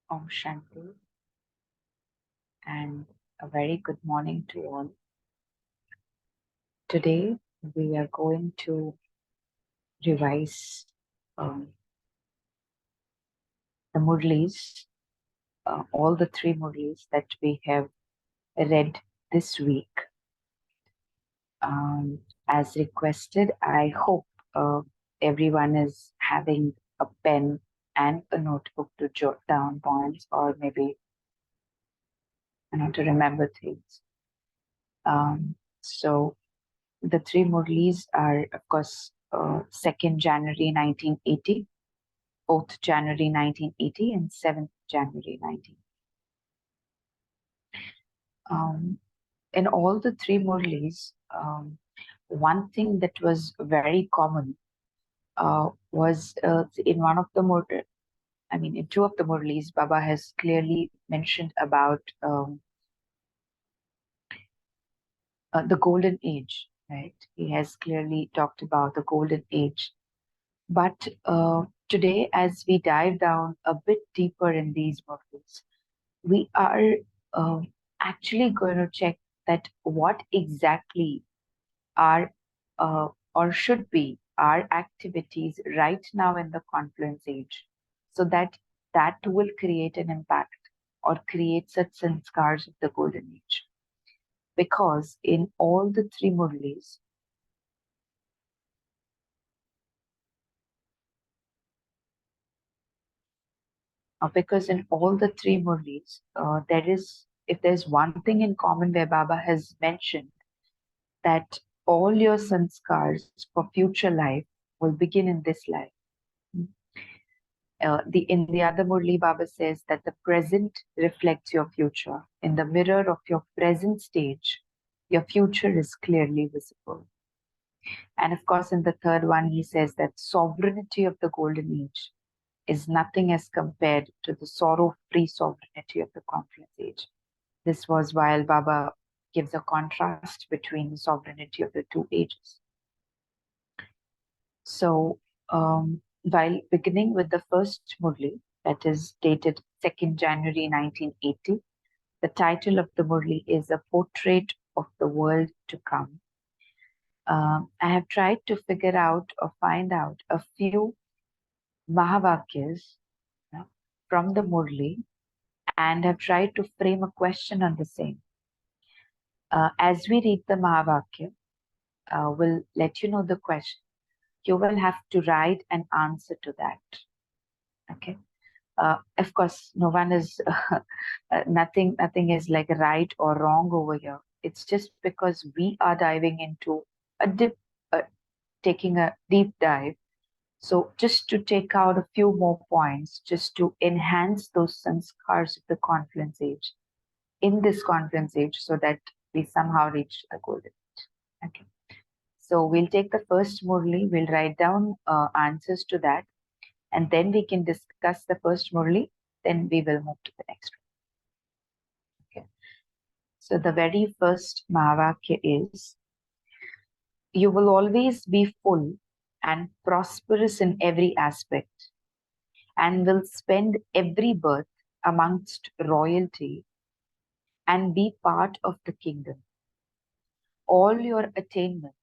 Om Shanti, and a very good morning to all. Today we are going to revise the Murlis, all the three Murlis that we have read this week. As requested, I hope everyone is having a pen and a notebook to jot down points, or maybe to remember things. So the three Murlis are, of course, 2nd January 1980, 4th January 1980, and 7th January 1980. In all the three Murlis, one thing that was very common was in one of the in two of the Murlis, Baba has clearly mentioned about the golden age, right? He has clearly talked about the golden age. But today, as we dive down a bit deeper in these Murlis, we are actually going to check that what exactly are or should be our activities right now in the confluence age, so that that will create an impact or create such sanskars of the golden age. Because in all the three Murlis, if there's one thing in common where Baba has mentioned that all your sanskars for future life will begin in this life. In the other Murli, Baba says that the present reflects your future. In the mirror of your present stage, your future is clearly visible. And of course, in the third one, he says that sovereignty of the golden age is nothing as compared to the sorrow-free sovereignty of the confluence age. This was while Baba gives a contrast between the sovereignty of the two ages. So, while beginning with the first Murli, that is dated 2nd January 1980, the title of the Murli is A Portrait of the World to Come. I have tried to figure out or find out a few Mahavakyas from the Murli and have tried to frame a question on the same. As we read the Mahavakya, we'll let you know the question. You will have to write an answer to that. Okay. Of course, no one is nothing is like right or wrong over here. It's just because we are diving into taking a deep dive. So just to take out a few more points, just to enhance those sanskars of the confluence age in this confluence age, so that we somehow reach the golden age. Okay. So we'll take the first Murli, we'll write down answers to that, and then we can discuss the first Murli, then we will move to the next one. Okay. So the very first Mahavakya is, you will always be full and prosperous in every aspect, and will spend every birth amongst royalty and be part of the kingdom. All your attainments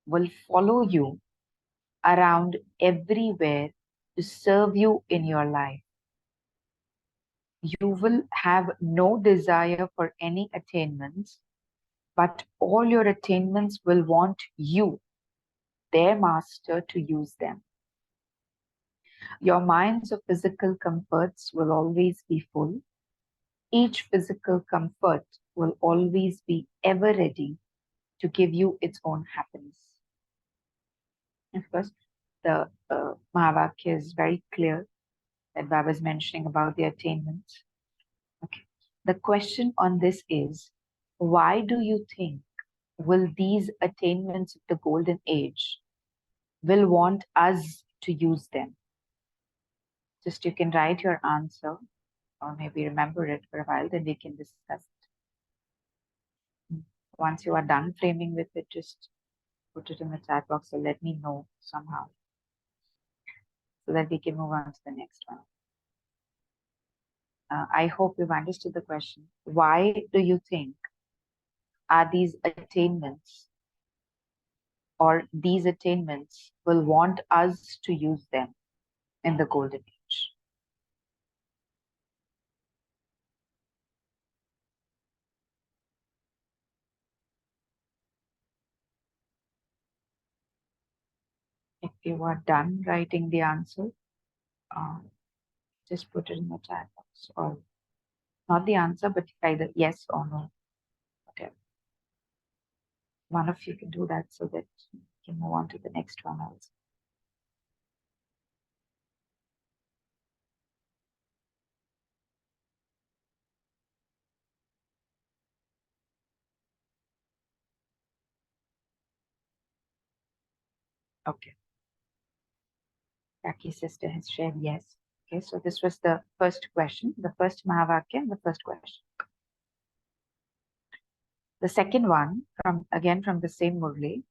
will follow you around everywhere to serve you in your life. You will have no desire for any attainments, but all your attainments will want you, their master, to use them. Your minds of physical comforts will always be full. Each physical comfort will always be ever ready to give you its own happiness. Of course, the Mahavakya is very clear that Baba is mentioning about the attainments. Okay. The question on this is, why do you think will these attainments of the golden age will want us to use them? Just you can write your answer or maybe remember it for a while, then we can discuss it. Once you are done framing with it, just put it in the chat box or let me know somehow so that we can move on to the next one. I hope you've understood the question. Why do you think are these attainments, or these attainments will want us to use them in the golden age? If you are done writing the answer, uh, just put it in the chat box, or not the answer, but either yes or no, whatever. One of you can do that so that you can move on to the next one also. Okay. Raki's sister has shared yes. Okay, so this was the first question, the first Mahavakya and the first question. The second one, from the same Murli,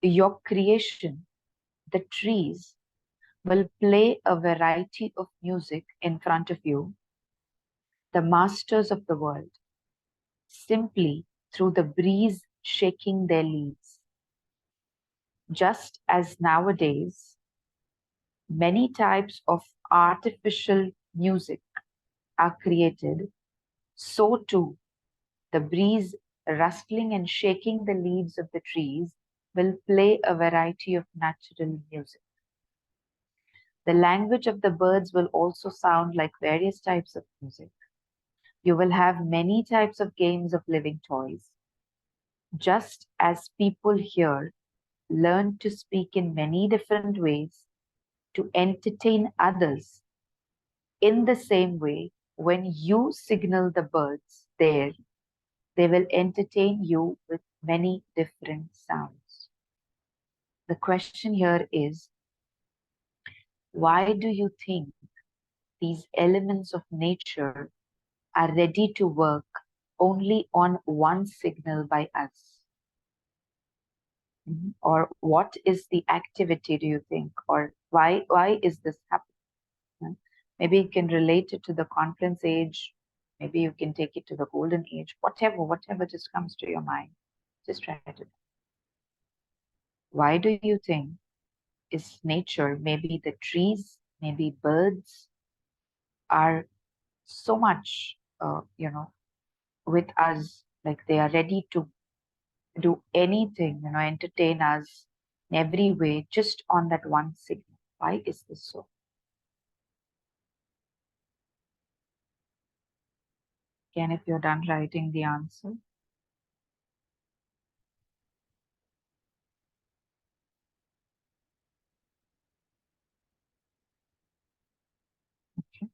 your creation, the trees, will play a variety of music in front of you, the masters of the world, simply through the breeze shaking their leaves. Just as nowadays, many types of artificial music are created, so too the breeze rustling and shaking the leaves of the trees will play a variety of natural music. The language of the birds will also sound like various types of music. You will have many types of games of living toys. Just as people here learn to speak in many different ways to entertain others, in the same way, when you signal the birds there, they will entertain you with many different sounds. The question here is, why do you think these elements of nature are ready to work only on one signal by us? Or what is the activity, do you think? Or why is this happening? Maybe you can relate it to the conference age. Maybe you can take it to the golden age. Whatever just comes to your mind. Just try it. Why do you think is nature, maybe the trees, maybe birds, are so much, with us, like they are ready to do anything, entertain us in every way, just on that one signal. Why is this so? Again, if you're done writing the answer. Okay.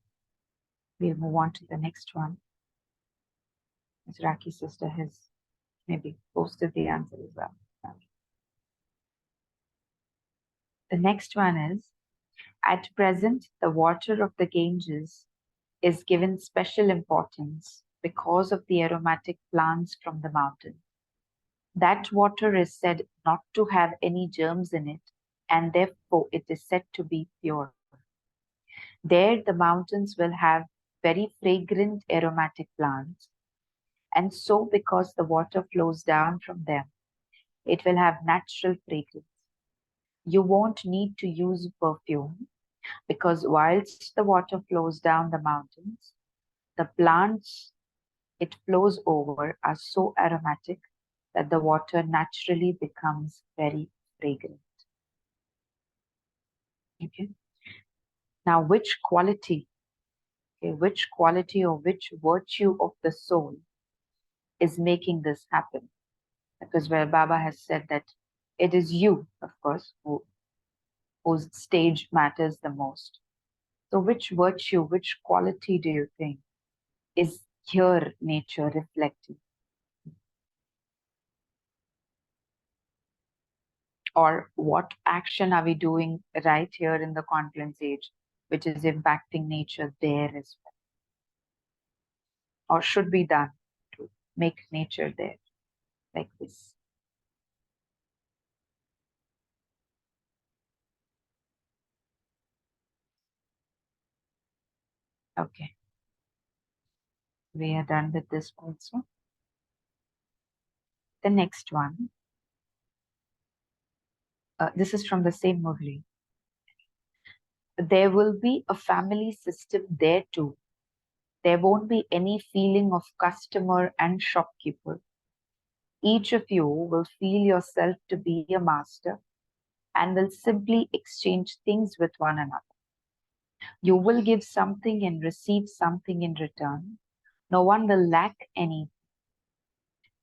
We'll move on to the next one. Ms. Raki's sister has maybe posted the answer as well. The next one is, at present, the water of the Ganges is given special importance because of the aromatic plants from the mountain. That water is said not to have any germs in it, and therefore it is said to be pure. There, the mountains will have very fragrant aromatic plants, and so because the water flows down from them, it will have natural fragrance. You won't need to use perfume because whilst the water flows down the mountains, the plants it flows over are so aromatic that the water naturally becomes very fragrant. Okay. Now, which quality, or which virtue of the soul is making this happen? Because where Baba has said that it is you, of course, whose stage matters the most. So, which virtue, which quality do you think is here nature reflecting? Or what action are we doing right here in the confluence age, which is impacting nature there as well, or should be done to make nature there like this? Okay. we are done with this also. The next one, this is from the same Murli. There will be a family system there too. There won't be any feeling of customer and shopkeeper. Each of you will feel yourself to be a master and will simply exchange things with one another. You will give something and receive something in return. No one will lack anything.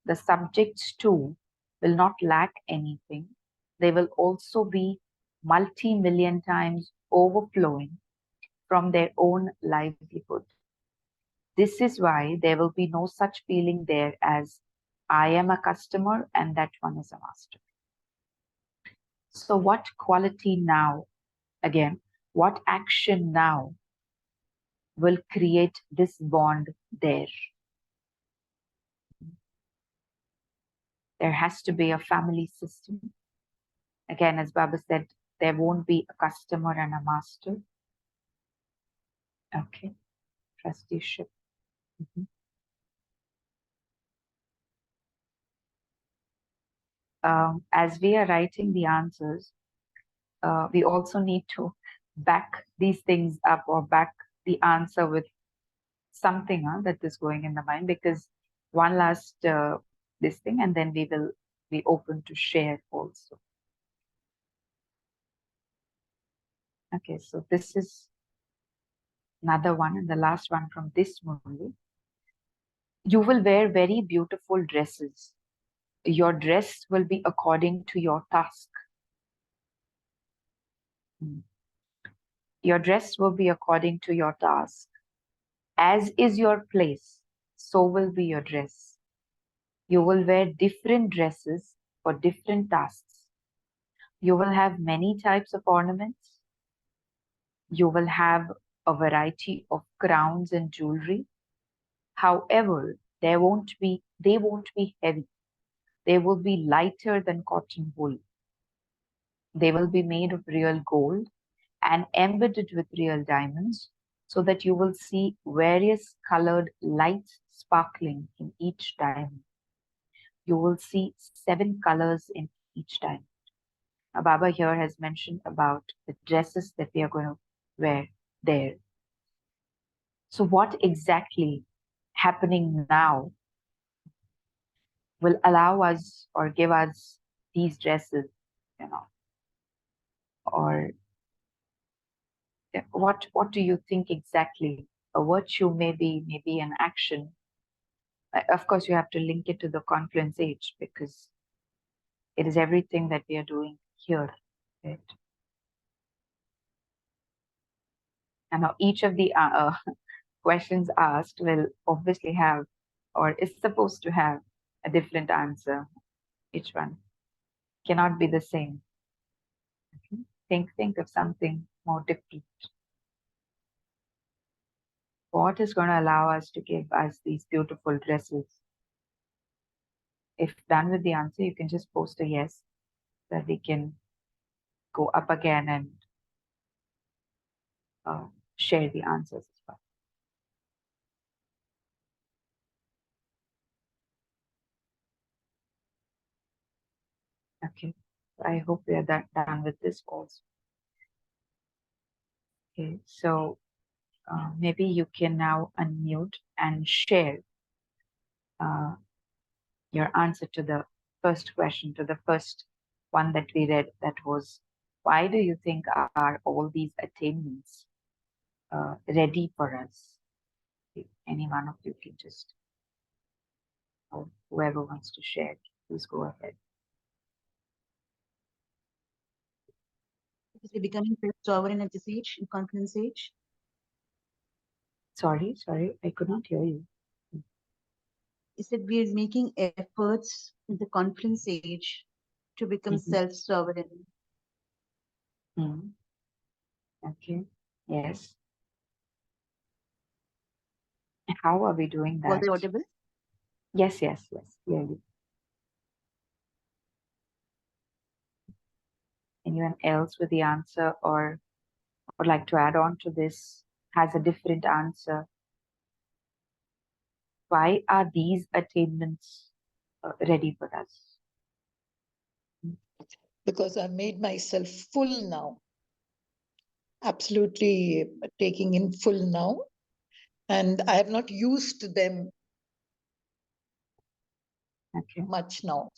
The subjects too will not lack anything. They will also be multi-million times overflowing from their own livelihood. This is why there will be no such feeling there as I am a customer and that one is a master. So what quality now, again, what action now will create this bond there? There has to be a family system. Again, as Baba said, there won't be a customer and a master. Okay, trusteeship. As we are writing the answers, we also need to back these things up or back the answer with something that is going in the mind, because one last this thing and then we will be open to share also. Okay, so this is another one and the last one from this movie. You will wear very beautiful dresses. Your dress will be according to your task. Your dress will be according to your task. As is your place, so will be your dress. You will wear different dresses for different tasks. You will have many types of ornaments. You will have a variety of crowns and jewelry. However, they won't be heavy. They will be lighter than cotton wool. They will be made of real gold and embedded with real diamonds, so that you will see various colored lights sparkling in each diamond. You will see 7 colors in each diamond. Baba here has mentioned about the dresses that we are going to wear there. So what exactly happening now will allow us or give us these dresses, or what do you think exactly? A virtue, maybe an action. Of course, you have to link it to the confluence age, because it is everything that we are doing here, right? And now each of the questions asked will obviously have, or is supposed to have, a different answer. Each one cannot be the same. Okay? Think of something more different. What is going to allow us to give us these beautiful dresses? If done with the answer, you can just post a yes, that we can go up again and share the answers as well. Okay, I hope we are done with this also. Okay, so maybe you can now unmute and share your answer to the first question, to the first one that we read, that was, why do you think are all these attainments ready for us? Any one of you can just, or whoever wants to share, please go ahead. Is it becoming self-sovereign at this age, in confidence age? Sorry, I could not hear you. Is that we are making efforts in the confidence age to become self-sovereign? Okay, yes. How are we doing that? Was I audible? Yes, clearly. Anyone else with the answer or would like to add on to this has a different answer? why are these attainments ready for us? Because I've made myself full now, absolutely taking in full now, and I have not used them Okay. much now.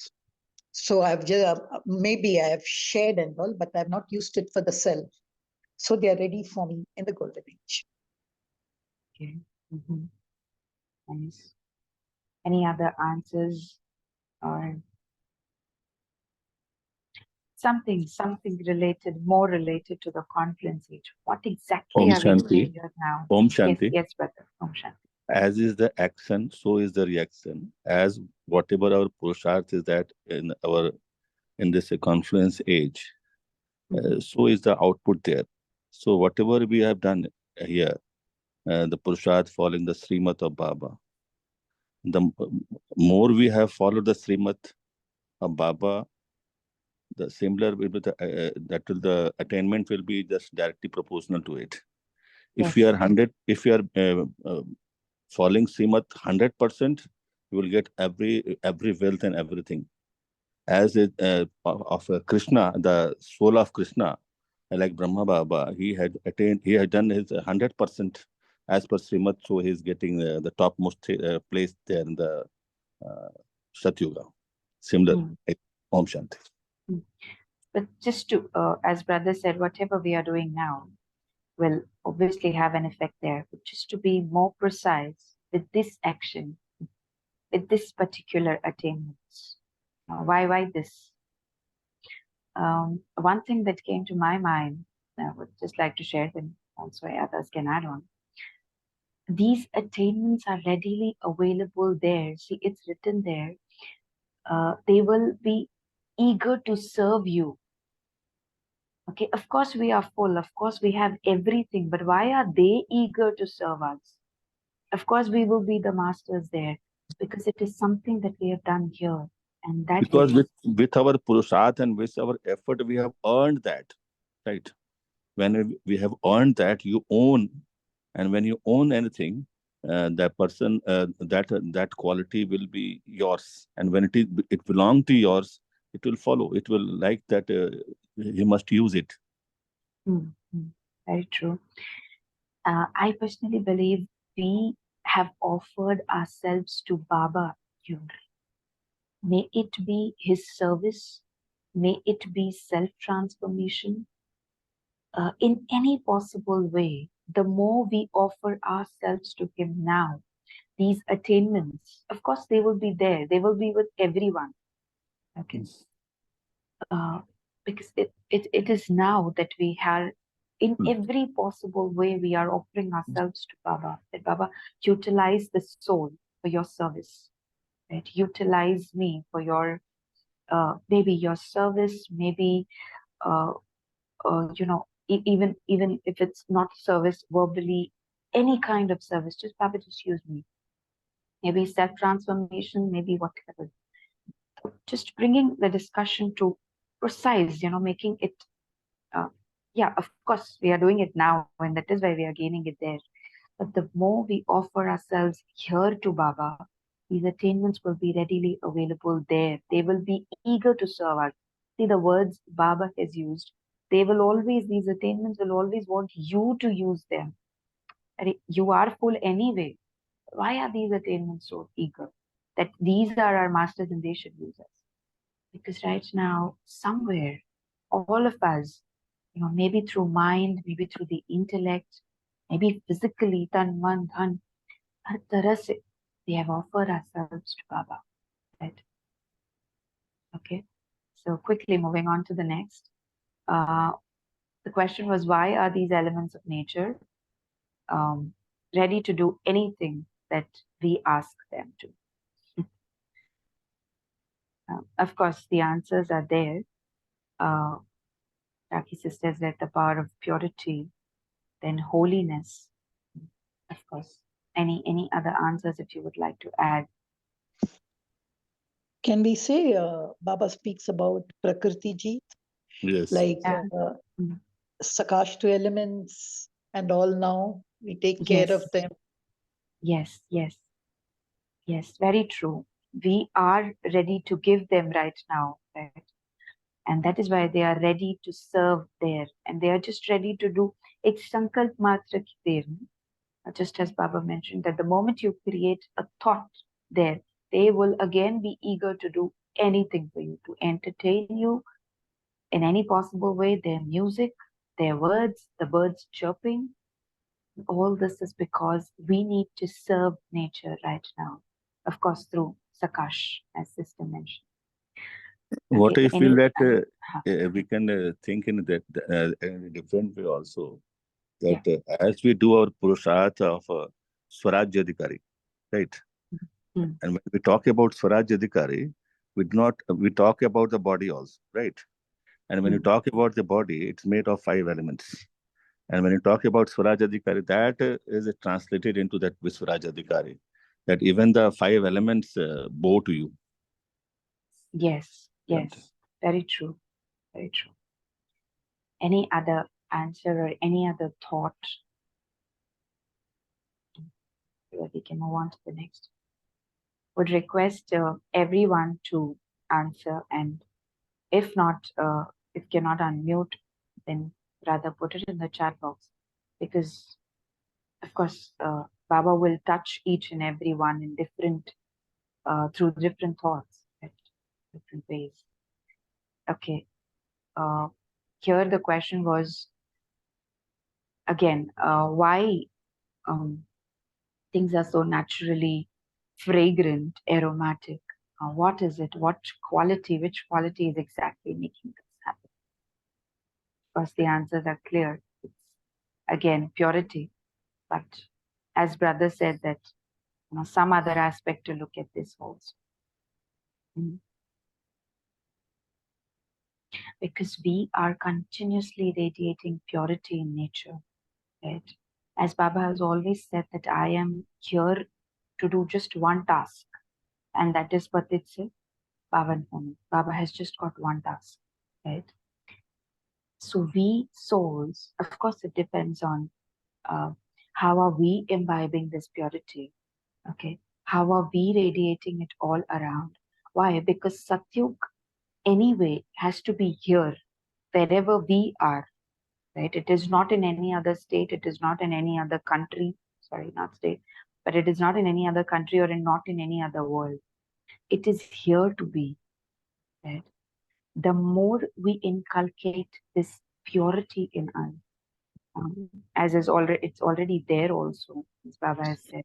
So I've just maybe I have shared and all, but I've not used it for the self. So they are ready for me in the golden age. Okay. Nice. Any other answers or something related, more related to the confluence age? What exactly Om are we Shanti. doing here now? Om Shanti. Yes, brother. Om Shanti. As is the action, so is the reaction. As whatever our purusharth is that in this confluence age, so is the output there. So whatever we have done here, the purusharth following the Srimat of Baba, the more we have followed the Srimat of Baba, the similar will be the attainment will be just directly proportional to it. If we are 100, if we are following Srimat 100%, you will get every wealth and everything. As it, of Krishna, the soul of Krishna, like Brahma Baba, he had done his 100% as per Srimat, so he's getting the topmost place there in the Satyuga. Similar, Om Shanti. But just to, as brother said, whatever we are doing now will obviously have an effect there. But just to be more precise with this action, with this particular attainments, why this? One thing that came to my mind, I would just like to share, then also others can add on. These attainments are readily available there. See, it's written there. They will be eager to serve you. Okay, of course we are full. Of course we have everything. But why are they eager to serve us? Of course we will be the masters there because it is something that we have done here. And that because is... with our purusharth and with our effort, we have earned that, right? When we have earned that, you own, and when you own anything, that person, that quality will be yours, and when it belong to yours, it will follow. It will like that. You must use it. Very true. I personally believe we have offered ourselves to Baba here. May it be his service, may it be self-transformation, in any possible way. The more we offer ourselves to him now, these attainments, of course, they will be there. They will be with everyone. Okay. Because it is now that we have, in every possible way, we are offering ourselves to Baba. That Baba, utilize the soul for your service. Right? Utilize me for your, maybe your service, maybe, even if it's not service verbally, any kind of service, just Baba, just use me. Maybe self-transformation, maybe whatever. Just bringing the discussion to precise, making it, yeah, of course, we are doing it now, and that is why we are gaining it there. But the more we offer ourselves here to Baba, these attainments will be readily available there. They will be eager to serve us. See the words Baba has used. These attainments will always want you to use them. You are full anyway. Why are these attainments so eager? That these are our masters and they should use us. Because right now, somewhere, all of us, maybe through mind, maybe through the intellect, maybe physically, tan, man, dhan, har tarah se, we have offered ourselves to Baba. Right? Okay. So quickly moving on to the next. The question was, why are these elements of nature ready to do anything that we ask them to? Of course, the answers are there. Taki sisters, that the power of purity, then holiness. Of course, any other answers if you would like to add? Can we say Baba speaks about Prakriti Ji, Yes. like Sakashtu elements and all now? We take care of them. Yes, yes. Yes, very true. We are ready to give them right now, right? And that is why they are ready to serve there. And they are just ready to do. It's sankalp matra ki der. Just as Baba mentioned, that the moment you create a thought there, they will again be eager to do anything for you, to entertain you in any possible way. Their music, their words, the birds chirping, all this is because we need to serve nature right now. Of course, through Sakash, as Sister mentioned. What Okay, I feel that Huh. we can think in that in a different way also. Yeah. That as we do our Purusharth of Swarajya Adhikari, right? Mm. And when we talk about Swarajya Adhikari, we talk about the body also, right? And when you Mm. talk about the body, it's made of 5 elements. And when you talk about Swaraj Adhikari, that is translated into that Viswaraj Adhikari, that even the 5 elements bow to you. Yes, And yes, very true, very true. Any other answer or any other thought? We can move on to the next. Would request everyone to answer, and if not, if cannot unmute, then rather put it in the chat box, because of course Baba will touch each and every one in different through different thoughts, right? Different ways. Okay. Here the question was again, why things are so naturally fragrant, aromatic? What is it? What quality? Which quality is exactly making this happen? Of course, the answers are clear. It's again purity, but as brother said that some other aspect to look at this also. Because we are continuously radiating purity in nature, right? As Baba has always said that I am here to do just one task, and that is Patitse Pavan Home. Baba has just got one task, right? So we souls, of course, it depends on uh, how are we imbibing this purity, okay? How are we radiating it all around? Why? Because Satyug anyway has to be here wherever we are, right? It is not in any other state, it is not in any other country, sorry, not state, but it is not in any other country or not in any other world. It is here to be, right? The more we inculcate this purity in us, as is already, it's already there also, as Baba has said,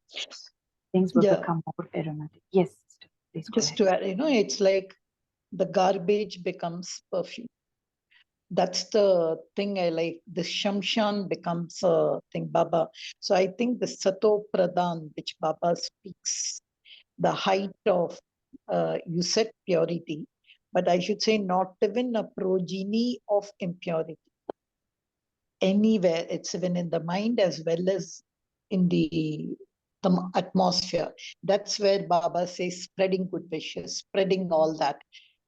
things will Yeah, become more aromatic. Yes, sister, please go just ahead. to add, it's like the garbage becomes perfume. That's the thing I like. The Shamshan becomes a thing, Baba. So I think the Sato Pradhan, which Baba speaks, the height of, you said purity, but I should say not even a progeny of impurity. Anywhere, it's even in the mind as well as in the atmosphere. That's where Baba says spreading good wishes, spreading all that.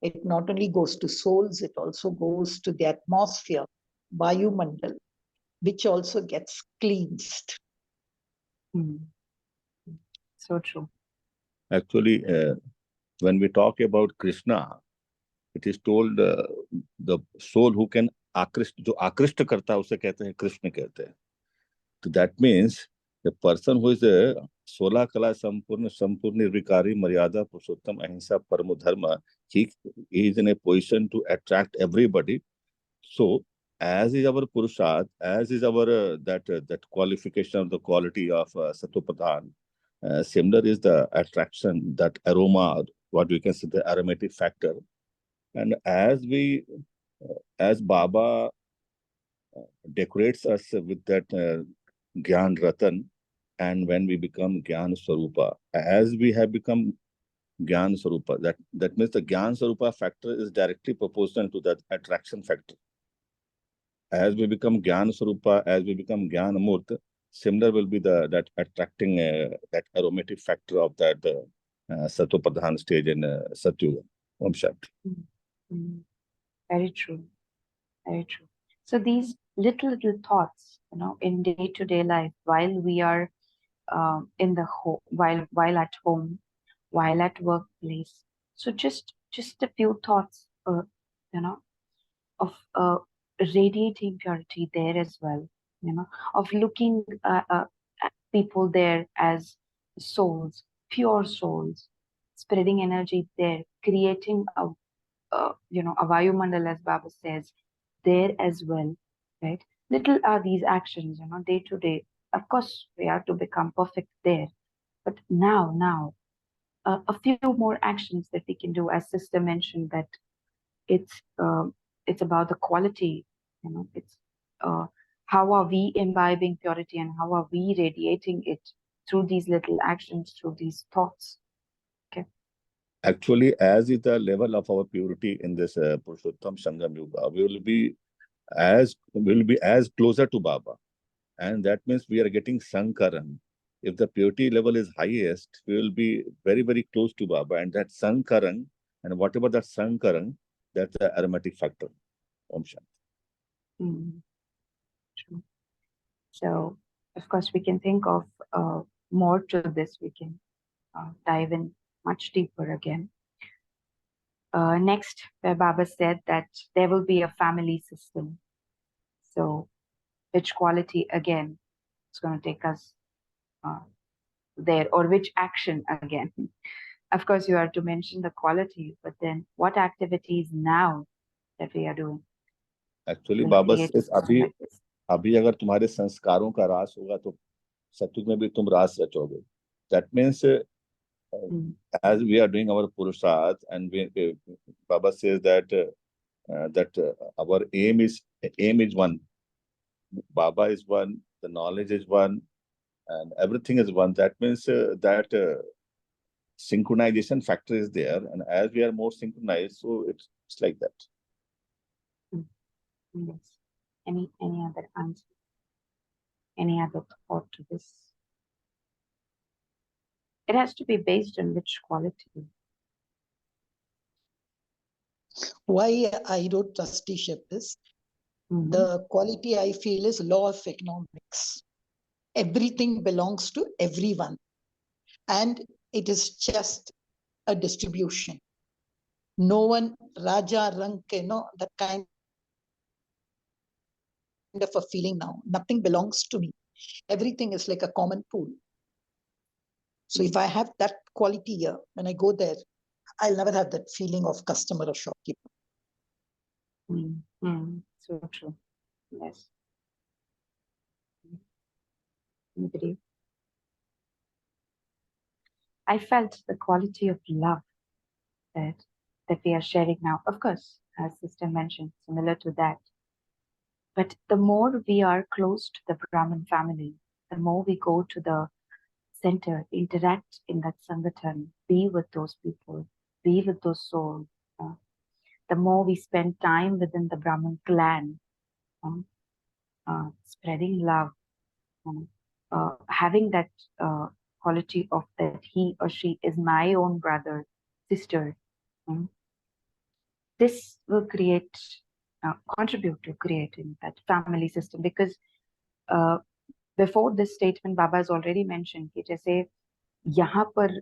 It not only goes to souls, it also goes to the atmosphere, Vayu Mandal, which also gets cleansed. Hmm. So true. actually, when we talk about Krishna, it is told the soul who can जो आकृष्ट करता है उसे कहते हैं कृष्ण कहते हैं. So that means the person who is a 16 कला संपूर्ण संपूर्ण निर्विकारी मर्यादा पुरुषोत्तम अहिंसा परमो धर्म, he is in a position to attract everybody. So as is our purusharth, as is our that qualification of the quality of Satopradhan, similar is the attraction, that aroma, what we can say the aromatic factor. And as Baba decorates us with that Gyan Ratan, and when we become Gyan Swarupa, as we have become Gyan Swarupa, that means the Gyan Swarupa factor is directly proportional to that attraction factor. As we become Gyan Swarupa, as we become Gyan Amurta, similar will be that attracting that aromatic factor of that Satopradhan stage in Satyuga. Om Shanti. Mm. Very true. Very true. So these little thoughts, in day-to-day life, while we are in the home, while at home, while at workplace. So just a few thoughts, you know, of radiating purity there as well, of looking at people there as souls, pure souls, spreading energy there, creating a Vayumandal, as Baba says, there as well, right? Little are these actions, day to day. Of course, we are to become perfect there, but now, a few more actions that we can do, as Sister mentioned, that it's it's about the quality, it's uh, how are we imbibing purity and how are we radiating it through these little actions, through these thoughts. Okay. Actually, as is the level of our purity in this Purushottam Sangam Yuga, we will be as closer to Baba, and that means we are getting Sankaran. If the purity level is highest, we will be very, very close to Baba, and that Sankaran, and whatever that Sankaran, that's the aromatic factor. Om Shanti. True. So, of course, we can think of more to this. We can dive in much deeper again. Next, where Baba said that there will be a family system. So, which quality again is going to take us there, or which action again? Of course, you are to mention the quality, but then what activities now that we are doing? Actually, will Baba create says, something like this. अभी अगर तुम्हारे संस्कारों का रास होगा तो सतयुग में भी तुम रास रचोगे. That means as we are doing our purusharth, and Baba says that our aim is one. Baba is one, the knowledge is one, and everything is one. That means that synchronization factor is there, and as we are more synchronized, so it's like that. Yes. Any other answer? Any other thought to this? It has to be based on which quality. Why I wrote trusteeship is the quality I feel is law of economics. Everything belongs to everyone, and it is just a distribution. No one, Raja Rank, that kind of a feeling now. Nothing belongs to me. Everything is like a common pool. So if I have that quality here, when I go there, I'll never have that feeling of customer or shopkeeper. So true. Yes. Anybody? I felt the quality of love that we are sharing now. Of course, as Sister mentioned, similar to that. But the more we are close to the Brahmin family, the more we go to the center, interact in that Sangathan, be with those people, be with those souls. The more we spend time within the Brahmin clan, spreading love, having that quality of that he or she is my own brother, sister. This will contribute to creating that family system, because before this statement, Baba has already mentioned कि जैसे यहाँ पर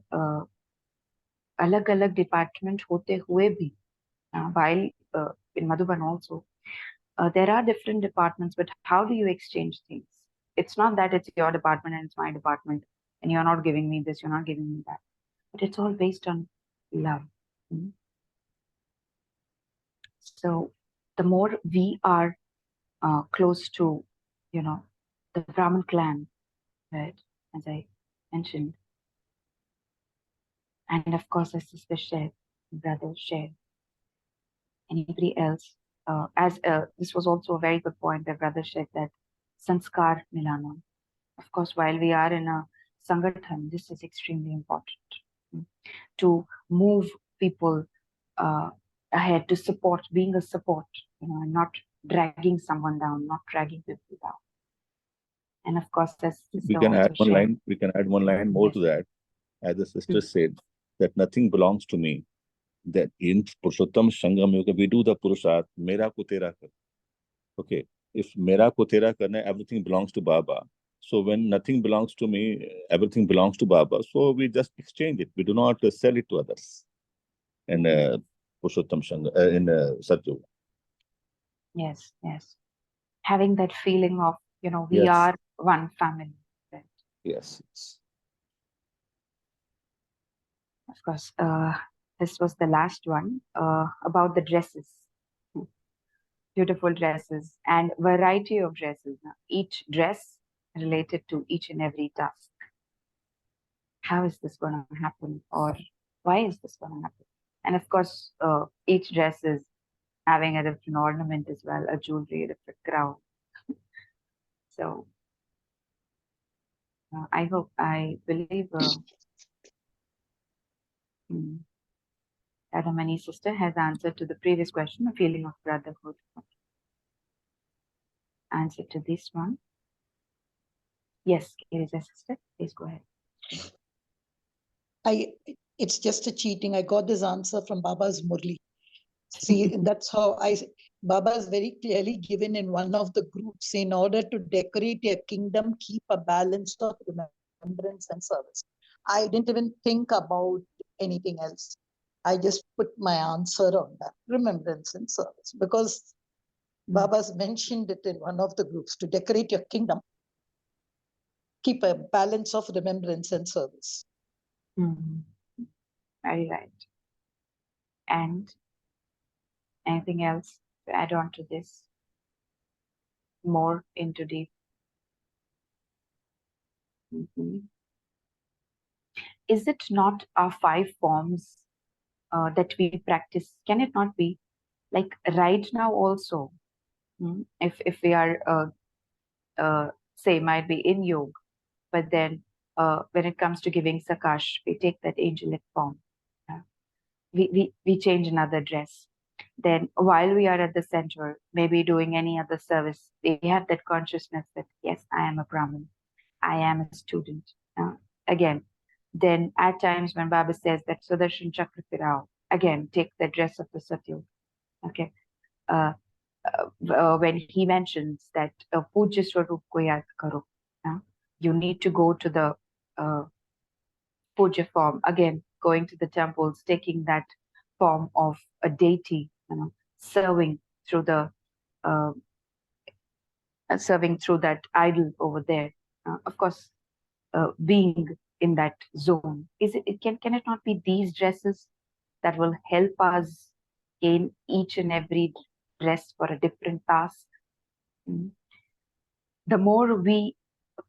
अलग-अलग department होते हुए भी, while in Madhuban also, there are different departments, but how do you exchange things? It's not that it's your department and it's my department, and you're not giving me this, you're not giving me that. But it's all based on love. So the more we are close to, the Brahmin clan, right, as I mentioned, and of course, as sister shared, brother shared, anybody else, as this was also a very good point that brother shared, that sanskar milana. Of course, while we are in a sangathan, this is extremely important to move people ahead, to support, being a support, and not dragging someone down, not dragging people down. And of course, as we can add one line. We can add one line more to that, as the sister said, that nothing belongs to me. That in Purushottam Sangam Yoga, we do the Purusharth, Mera ko tera kar. Okay, if Mera ko tera karna, everything belongs to Baba. So when nothing belongs to me, everything belongs to Baba. So we just exchange it. We do not sell it to others. In Purushottam Sangha, in Satyoga. Yes, yes. Having that feeling of, we Yes. are one family. Right? Yes. Yes. Of course, this was the last one about the dresses. Beautiful dresses and variety of dresses. Now, each dress related to each and every task. How is this going to happen? Or why is this going to happen? And of course, each dress is having a different ornament as well, a jewelry, a different crown. So I believe hmm, Radhamani sister has answered to the previous question, a feeling of brotherhood. Answer to this one. Yes, Kirija sister, please go ahead. It's just a cheating. I got this answer from Baba's Murli. See, that's how Baba is very clearly given in one of the groups, in order to decorate your kingdom, keep a balance of remembrance and service. I didn't even think about anything else. I just put my answer on that, remembrance and service, because Baba's mentioned it in one of the groups, to decorate your kingdom, keep a balance of remembrance and service. Very right. And anything else to add on to this? More into deep. Is it not our 5 forms that we practice? Can it not be like right now also? If we are say might be in yoga, but then when it comes to giving sakash, we take that angelic form. We change another dress. Then while we are at the center, maybe doing any other service, we have that consciousness that, yes, I am a Brahmin, I am a student. Again, then at times when Baba says that Sudarshan Chakra Firao, again, take the dress of the Satyug. Okay. When he mentions that Puja Swarup ko yaad karo, you need to go to the puja form, again, going to the temples, taking that form of a deity, serving through the uh, serving through that idol over there. Of course, being in that zone, can it not be these dresses that will help us gain each and every dress for a different task? The more we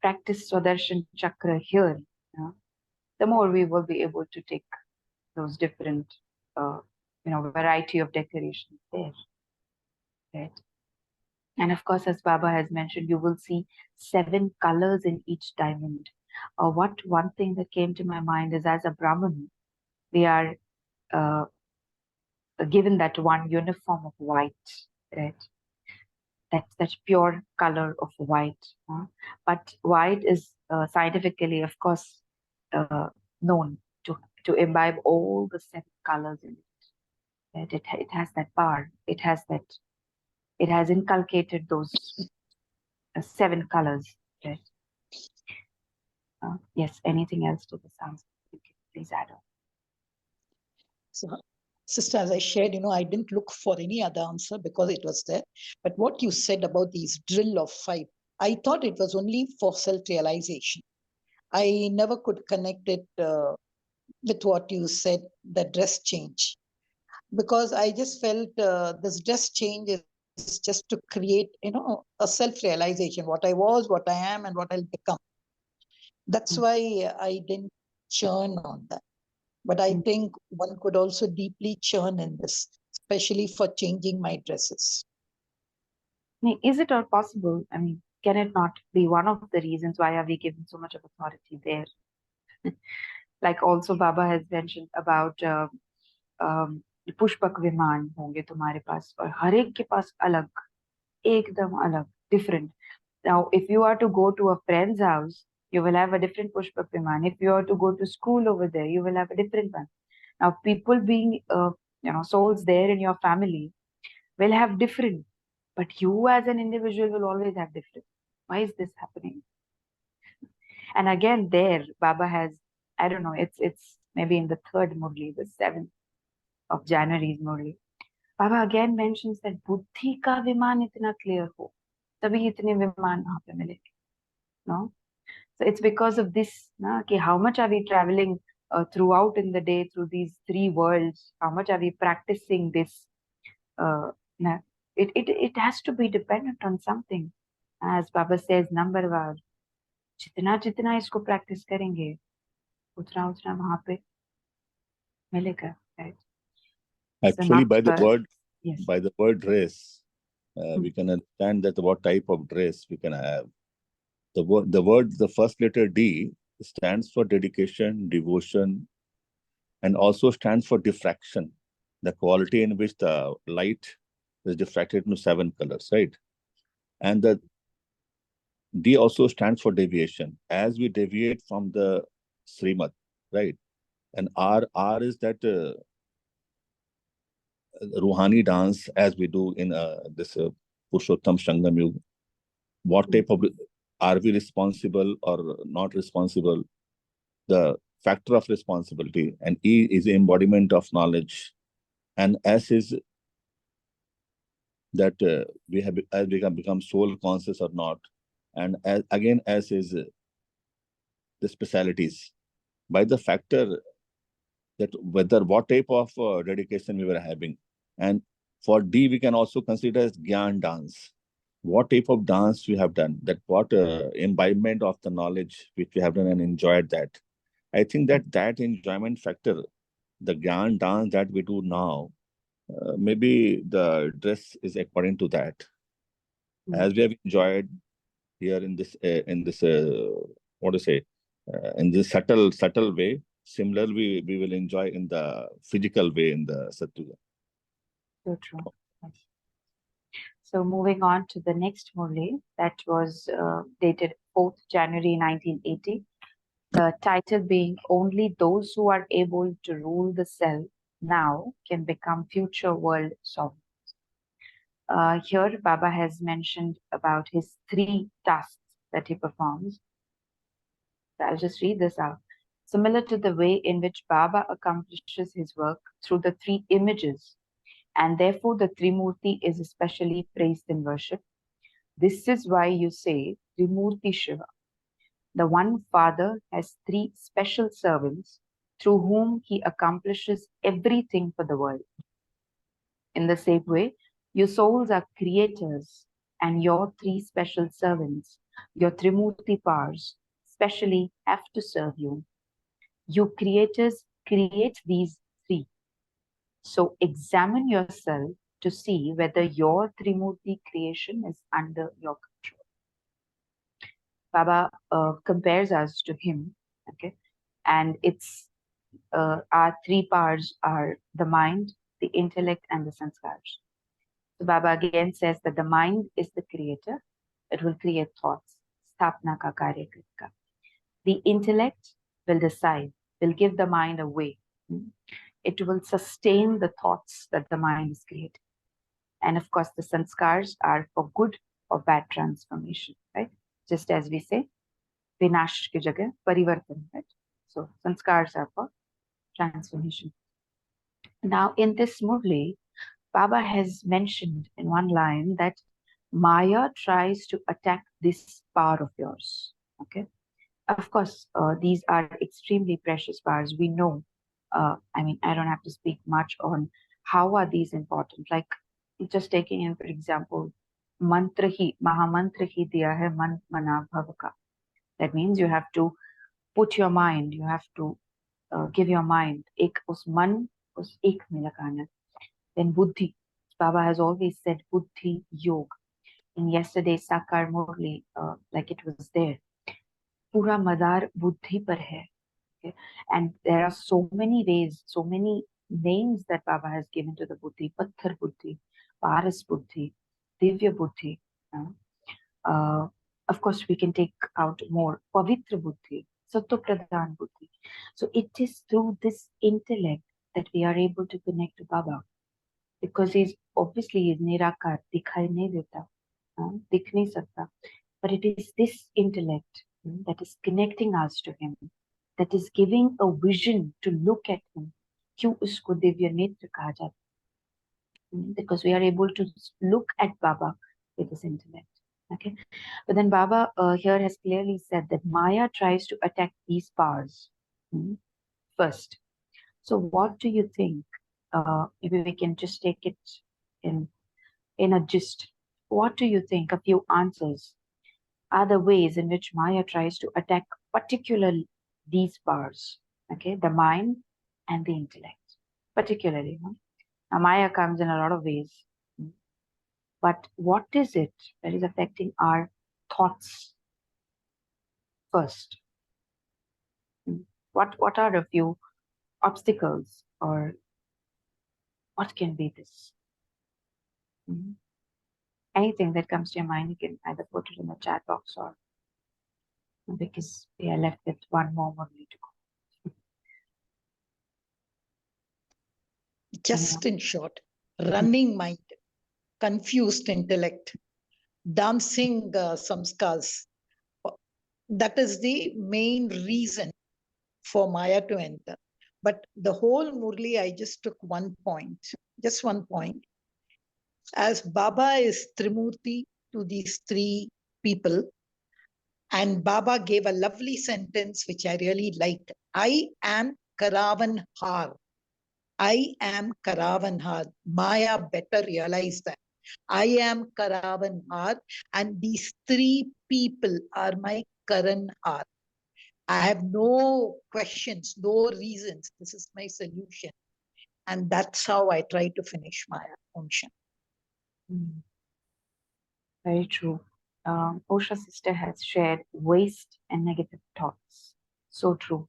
practice Swadershan Chakra here, the more we will be able to take those different, variety of decorations there, right? And of course, as Baba has mentioned, you will see 7 colors in each diamond. One thing that came to my mind is, as a Brahmin, we are uh, given that one uniform of white, right? That's pure color of white. But white is scientifically, of course, known to imbibe all the 7 colors in it. Right? It has that power. It has inculcated those 7 colors. Right? Yes. Anything else to this answer? Please add on. So, sister, as I shared, I didn't look for any other answer because it was there. But what you said about these drill of 5, I thought it was only for self-realization. I never could connect it with what you said, the dress change. Because I just felt this dress change is just to create, a self-realization, what I was, what I am, and what I'll become. That's why I didn't churn on that. But I think one could also deeply churn in this, especially for changing my dresses. Is it all possible? I mean, can it not be one of the reasons why are we given so much of authority there? Like also Baba has mentioned about Pushpak विमान होंगे तुम्हारे पास और हर एक के पास अलग, एकदम अलग, different. Now, if you are to go to a friend's house, you will have a different pushpak viman. If you are to go to school over there, you will have a different one. Now, people being, souls there in your family will have different, but you as an individual will always have different. Why is this happening? And again, there, Baba has, I don't know, it's maybe in the third Murli, the 7th of January's Murli. Baba again mentions that buddhi ka viman itna clear ho, tabhi itne viman wahan pe milenge. No? So it's because of this, na, ki how much are we traveling throughout in the day through these 3 worlds? How much are we practicing this? Na, it has to be dependent on something. As Baba says, number var, जितना जितना इसको practice करेंगे, उतना उतना वहाँ पे मिलेगा, right? Actually, So not yes. by the word dress, we can understand that what type of dress we can have. The first letter D stands for dedication, devotion, and also stands for diffraction, the quality in which the light is diffracted into 7 colors, right? And the D also stands for deviation. As we deviate from the Srimad, right? And R is that Ruhani dance as we do in this Purushottam Shangam Yuga. What type of, are we responsible or not responsible? The factor of responsibility. And E is the embodiment of knowledge. And S is that we have as we can become soul conscious or not. And again, S is the specialities. By the factor that whether what type of dedication we were having. And for D, we can also consider as Gyan dance. What type of dance we have done, that what imbibement of the knowledge which we have done and enjoyed that. I think that enjoyment factor, the Gyan dance that we do now, maybe the dress is according to that. As we have enjoyed here in this what to say, in this subtle way, similarly we will enjoy in the physical way in the Satyuga. So true. So moving on to the next Murli, that was dated 4th January 1980. The title being, only those who are able to rule the self now can become future world sovereigns. Here Baba has mentioned about his 3 tasks that he performs. So I'll just read this out. Similar to the way in which Baba accomplishes his work through the 3 images, and therefore the Trimurti is especially praised in worship. This is why you say Trimurti Shiva. The one Father has 3 special servants through whom he accomplishes everything for the world. In the same way, your souls are creators, and your 3 special servants, your Trimurti powers, specially have to serve you. You creators create these 3. So examine yourself to see whether your Trimurti creation is under your control. Baba compares us to him, okay? And it's our 3 powers are the mind, the intellect, and the sanskars. So Baba again says that the mind is the creator. It will create thoughts. Sthapna ka karya kritka. The intellect will decide, will give the mind a way. It will sustain the thoughts that the mind is creating. And of course, the sanskars are for good or bad transformation, right? Just as we say, vinash ki jagah parivartan, right? So sanskars are for transformation. Now, in this Murli, Baba has mentioned in one line that Maya tries to attack this power of yours. Okay. Of course, these are extremely precious powers. We know. I mean, I don't have to speak much on how are these important. Like just taking in, for example, mantra hi, mahamantra hi diya hai man mana bhavaka. That means you have to put your mind, you have to give your mind ek us man us ek mein lagana. Then buddhi. Baba has always said buddhi yoga. In yesterday's Sakar Murli, like it was there, pura madar buddhi par hai. Okay? And there are so many ways, so many names that Baba has given to the buddhi. Patthar buddhi, paras buddhi, divya buddhi. Of course, we can take out more. Pavitra buddhi, sattva pradhan buddhi. So it is through this intellect that we are able to connect to Baba. Because he's obviously nirakar, dikhai nahi deta, dikh nahi sakta. But it is this intellect that is connecting us to him, that is giving a vision to look at him. क्यों उसको दिव्य नेत्र कहा जाता है? Because we are able to look at Baba with this intellect. Okay, but then Baba here has clearly said that Maya tries to attack these powers first. So what do you think? Maybe we can just take it in a gist. What do you think? A few answers are the ways in which Maya tries to attack particularly these powers. Okay, the mind and the intellect, particularly. Now, Maya comes in a lot of ways. But what is it that is affecting our thoughts first? What are a few obstacles, or what can be this? Anything that comes to your mind, you can either put it in the chat box, or because we are left with one more movie to go. Just in short, running mind, confused intellect, dancing samskars. That is the main reason for Maya to enter. But the whole Murli, I just took one point, just one point. As Baba is Trimurti to these three people, and Baba gave a lovely sentence which I really liked. I am Karavan Har. I am Karavan Har. Maya better realize that. I am Karavan Har, and these three people are my Karan Har. I have no questions, no reasons. This is my solution. And that's how I try to finish my function. Very true. Osha sister has shared waste and negative thoughts. So true.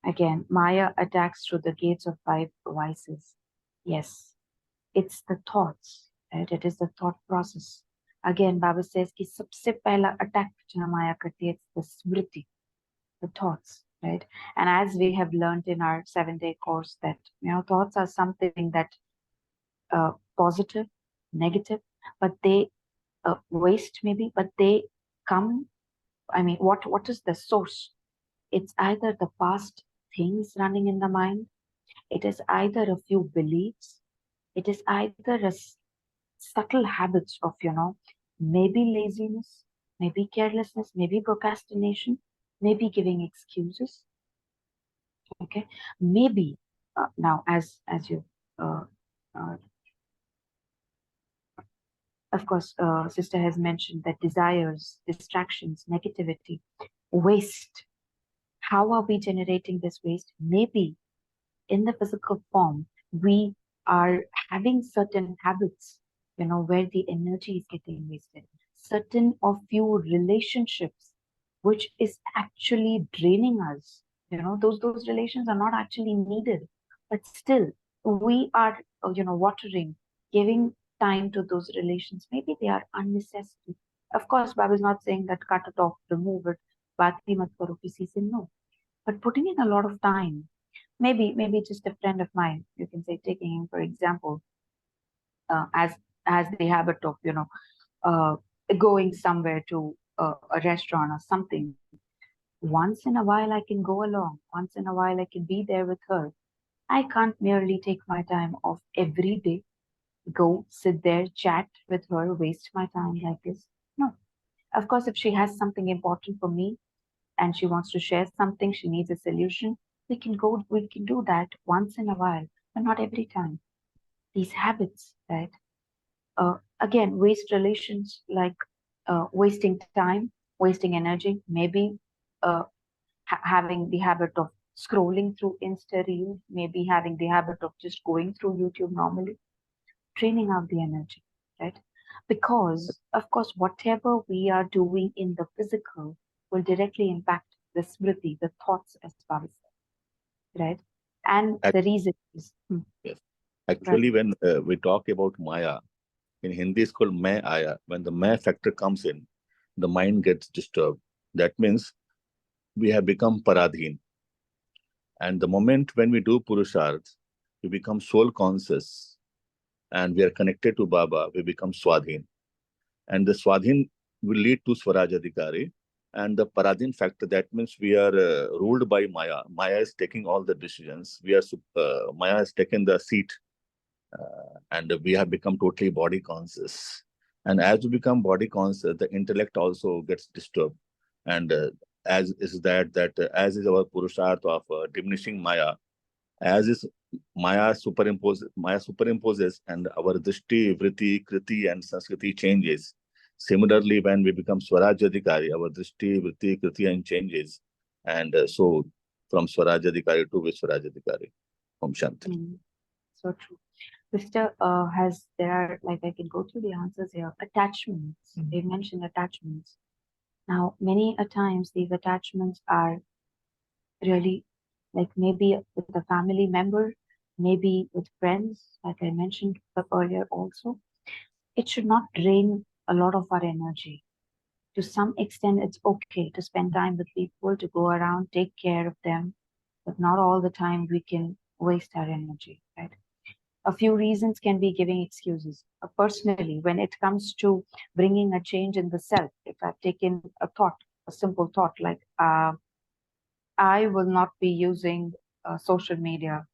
Again, Maya attacks through the gates of 5 vices. Yes, it's the thoughts, right? It is the thought process. Again, Baba says कि सबसे पहला attack जो Maya करती है, it's the smriti, the thoughts, right? And as we have learned in our 7-day course that, thoughts are something that positive, negative, but they waste maybe, but they come, what is the source? It's either the past things running in the mind, it is either a few beliefs, it is either a subtle habits of, maybe laziness, maybe carelessness, maybe procrastination, maybe giving excuses. Okay, maybe now as you of course, sister has mentioned that desires, distractions, negativity, waste. How are we generating this waste? Maybe in the physical form, we are having certain habits, where the energy is getting wasted. Certain or few relationships, which is actually draining us. Those relations are not actually needed, but still we are, watering, giving time to those relations. Maybe they are unnecessary. Of course, Baba is not saying that cut it off, remove it, baati mat karo kisi se, no. But putting in a lot of time, maybe just a friend of mine, you can say, taking him for example, as the habit of going somewhere to a restaurant or something. Once in a while I can go along, once in a while I can be there with her. I can't merely take my time off every day, go sit there, chat with her, waste my time like this. No. Of course, if she has something important for me and she wants to share something, she needs a solution, we can do that once in a while, but not every time. These habits, right? Again, waste relations, like wasting time, wasting energy, maybe having the habit of scrolling through Insta Reels, maybe having the habit of just going through YouTube normally, draining out the energy, right? Because, of course, whatever we are doing in the physical will directly impact the smriti, the thoughts, as Baba said, right? And the reason is... Yes. Actually, when we talk about Maya, in Hindi it's called Main Aya. When the Main factor comes in, the mind gets disturbed. That means we have become Paradhin. And the moment when we do Purusharth, we become soul conscious and we are connected to Baba, we become Swadhin. And the Swadhin will lead to Swaraj Adhikari. And the paradin factor, that means we are ruled by Maya. Maya is taking all the decisions. Maya has taken the seat, and we have become totally body conscious. And as we become body conscious, the intellect also gets disturbed. And as is our purusharth of diminishing Maya, as is Maya superimposes, and our drishti, vritti, kriti, and sanskriti changes. Similarly, when we become Swarajyadikari, our drishti, vritti, kriti, and changes. And so from Swarajyadikari to Viswarajyadikari. Om Shanti. So true. Sister, there are, like, I can go through the answers here. Attachments. They mentioned attachments. Now, many a times these attachments are really, like, maybe with a family member, maybe with friends, like I mentioned earlier also. It should not drain a lot of our energy. To some extent, it's okay to spend time with people, to go around, take care of them, but not all the time we can waste our energy, right? A few reasons can be giving excuses. Personally, when it comes to bringing a change in the self, if I've taken a simple thought like, I will not be using social media,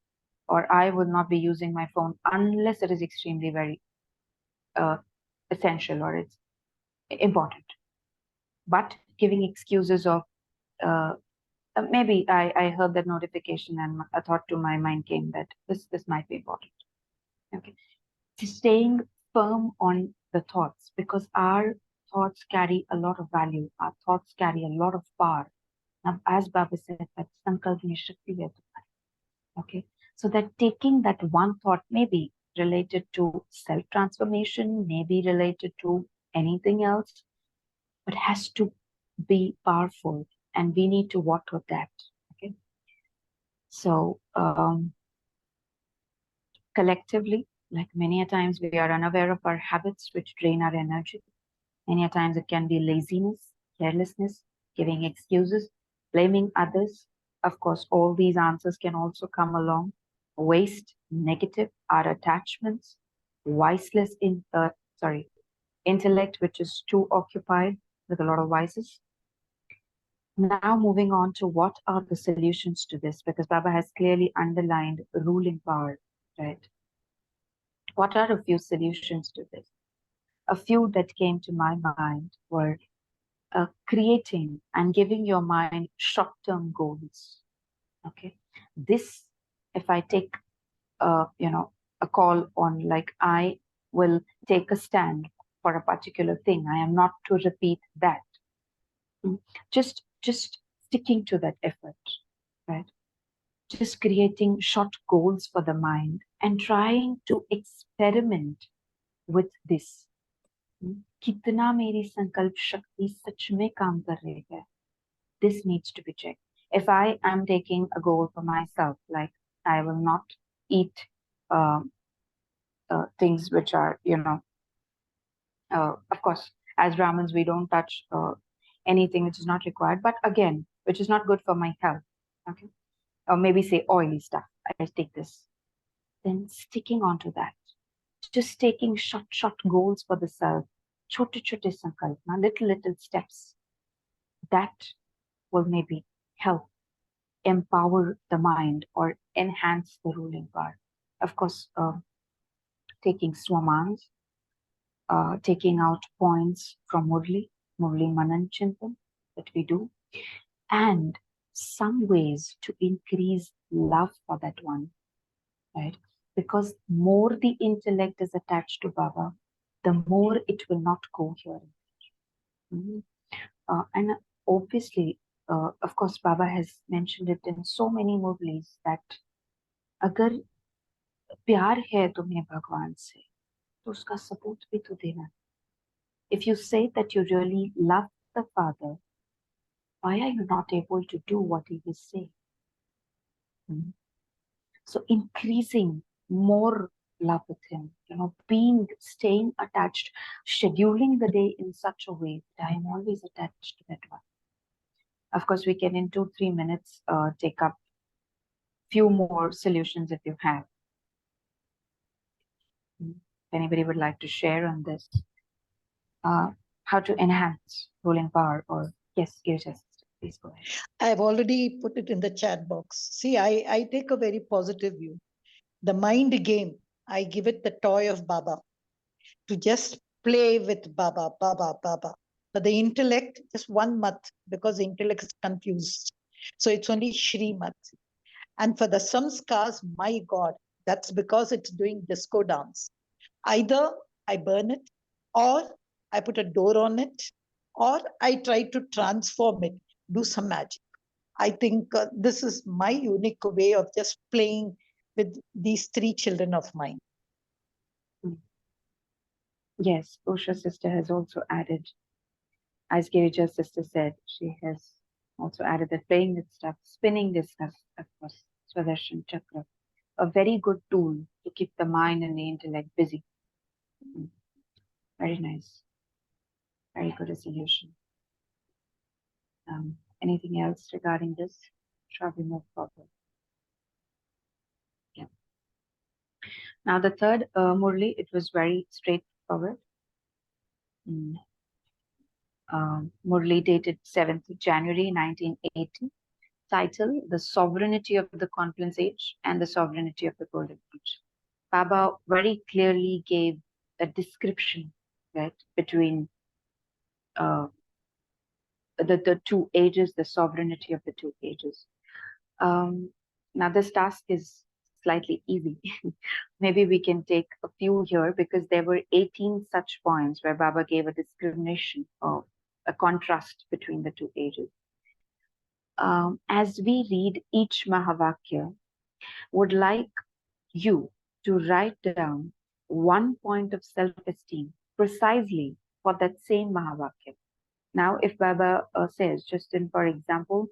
or I will not be using my phone unless it is extremely very uh, essential or it's important. But giving excuses of uh, maybe I heard that notification and a thought to my mind came that this might be important. Okay, staying firm on the thoughts, because our thoughts carry a lot of value. Our thoughts carry a lot of power. Now, as Baba said, that sankalp ni shakti hai tumhari. Okay, so that taking that one thought may be related to self transformation, may be related to anything else, but has to be powerful, and we need to work with that. Okay, so collectively, like many a times we are unaware of our habits which drain our energy. Many a times it can be laziness, carelessness, giving excuses, blaming others. Of course, all these answers can also come along. Waste, negative, our attachments, viceless intellect which is too occupied with a lot of vices. Now moving on to what are the solutions to this, because Baba has clearly underlined ruling power, right? What are a few solutions to this? A few that came to my mind were creating and giving your mind short-term goals. Okay, this, if I take a call on, like, I will take a stand for a particular thing, I am not to repeat that. Just sticking to that effort, right? Just creating short goals for the mind and trying to experiment with this. कितना मेरी संकल्प शक्ति सच में काम कर रही है? This needs to be checked. If I am taking a goal for myself, like I will not eat things which are, of course, as Brahmins, we don't touch anything which is not required, but again, which is not good for my health. Okay, or maybe say oily stuff. I take this. Then sticking on to that, just taking short goals for the self, chote sankalpna, little steps. That will maybe help empower the mind or enhance the ruling power. Of course, taking swamans, taking out points from Murli Manan Chintan that we do, and some ways to increase love for that one, right? Because more the intellect is attached to Baba, the more it will not go here. And obviously, of course, Baba has mentioned it in so many movies that अगर प्यार है तुम्हें भगवान से तो उसका support भी तो देना. If you say that you really love the Father, why are you not able to do what he is saying? So increasing more love with him, staying attached, scheduling the day in such a way that I am always attached to that one. Of course, we can in 2-3 minutes take up few more solutions if you have. If anybody would like to share on this, how to enhance ruling power or Yes, Girija sister, please go ahead. I've already put it in the chat box. See, I take a very positive view. The mind game, I give it the toy of Baba to just play with Baba, Baba, Baba. But the intellect, just one mat, because the intellect is confused. So it's only Shri mat. And for the samskars, my God, that's because it's doing disco dance. Either I burn it, or I put a door on it, or I try to transform it, do some magic. I think this is my unique way of just playing with these three children of mine. Yes, Usha's sister has also added, as Girija's sister said, she has also added that playing with stuff, spinning this stuff, of course, Swadarshan Chakra, a very good tool to keep the mind and the intellect busy. Very nice. Very good resolution. Anything else regarding this? Shall we move forward? Yeah. Now the third Murli, it was very straightforward. Murli dated 7th January 1980. Title: The Sovereignty of the Confluence Age and the Sovereignty of the Golden Age. Baba very clearly gave a description, right, between the two ages, the sovereignty of the two ages. Now this task is slightly easy. Maybe we can take a few here because there were 18 such points where Baba gave a discrimination of a contrast between the two ages. As we read each Mahavakya, would like you to write down one point of self-esteem precisely for that same Mahavakya. Now, if Baba says, just in for example,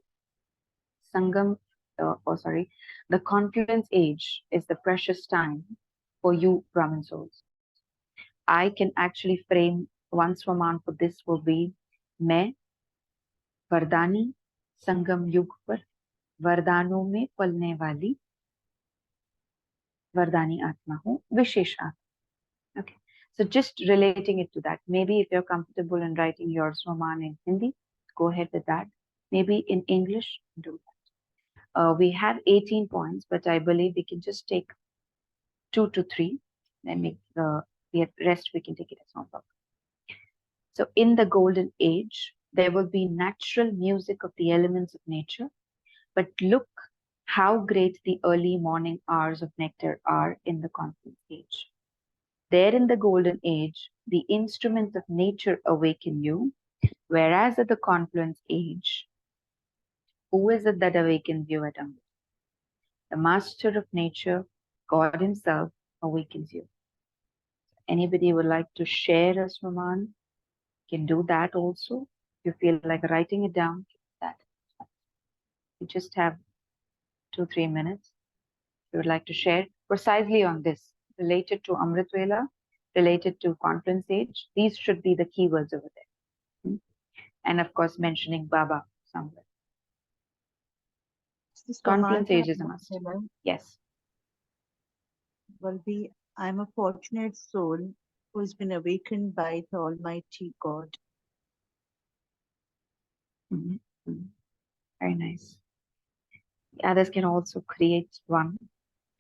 Sangam, the confluence age is the precious time for you Brahmin souls. I can actually frame one swaman for this will be मैं वरदानी संगम युग पर वरदानों में पलने वाली वरदानी आत्मा हूँ विशेष आत्मा. Okay, so just relating it to that. Maybe if you're comfortable in writing your swaman in Hindi, go ahead with that. Maybe in English, do that. We have 18 points, but I believe we can just take 2 to 3 and make the rest we can take it as homework. So in the golden age, there will be natural music of the elements of nature, but look how great the early morning hours of nectar are in the confluence age. There in the golden age, the instruments of nature awaken you, whereas at the confluence age, who is it that awakens you at Amrit? The master of nature, God himself, awakens you. Anybody would like to share a swaman? Can do that also. If you feel like writing it down, that. You just have 2-3 minutes. If you would like to share precisely on this, related to Amrit Vela, related to confluence age, these should be the keywords over there. And of course, mentioning Baba somewhere. Confluence age is a must. Yes. Will be, I'm a fortunate soul who has been awakened by the Almighty God. Very nice. The others can also create one,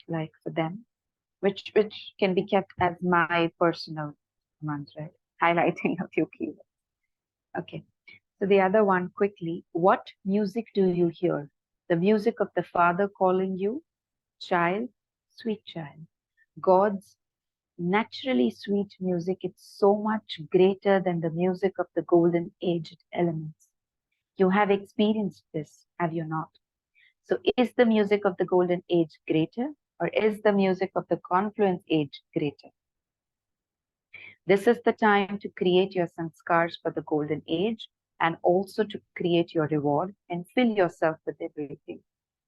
like for them, which can be kept as my personal mantra, highlighting a few keywords. Okay. So the other one quickly, what music do you hear? The music of the Father calling you, child, sweet child. God's naturally sweet music, it's so much greater than the music of the golden aged elements. You have experienced this, have you not? So is the music of the golden age greater, or is the music of the confluence age greater? This is the time to create your sanskars for the golden age and also to create your reward and fill yourself with everything.